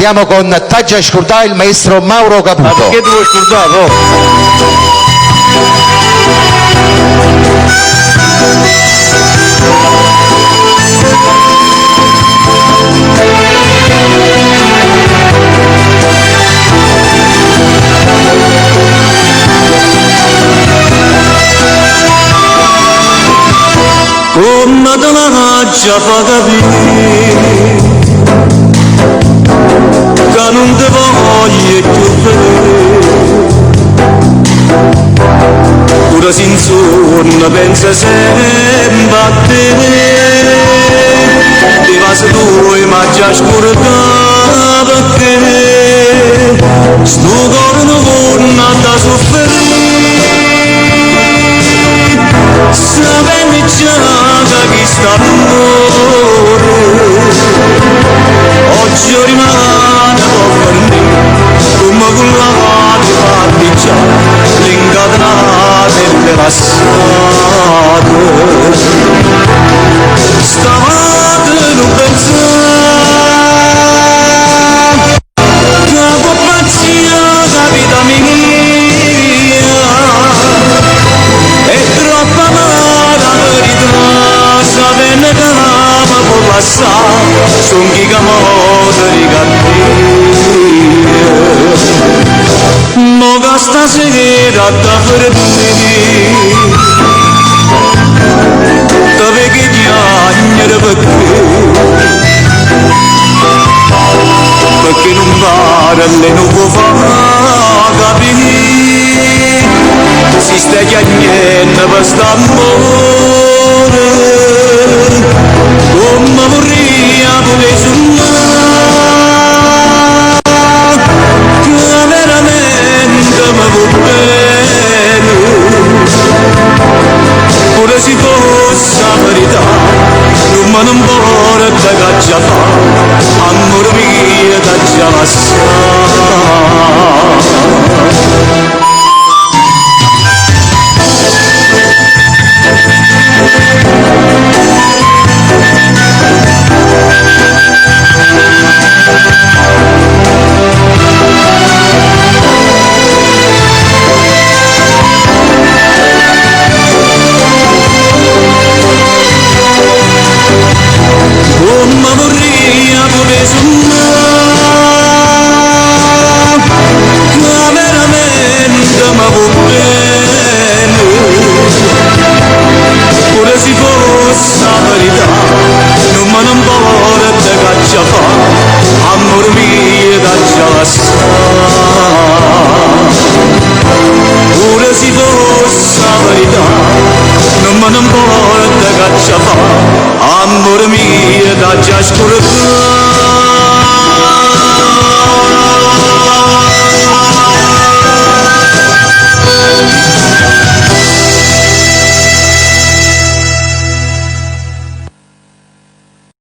Andiamo con Taggia Scurdà, il maestro Mauro Caputo. Ma perché devo scurdarlo? Come te la già fa capire che non ti voglio più vedere, pure se insonno pensa sempre a te, ti va se tu ma già scordata perché sto cuore non vuole da soffrire, sapendo già che sta amore oggi rimane per me come quella di partigiano l'incatenata e passate stavate non pensate che può pazzia la vita mia è troppo amara verità sapendo che l'ama può passare son chi camota di cattive mo che stasera da per me dove che chiagnere perché non pare le non può far capire si sta chiagnendo per st'amore come vorrei pure sognare che veramente mi vuol bene pure se fosse la verità non me ne importa che già fa amore mio che già la sa. Come vorrei pure sognare che veramente mi vuol bene pure se fosse la verità non me ne importa che già fa amore mio che già la sa pure se fosse la verità non me ne importa che già fa amore mio da già scuro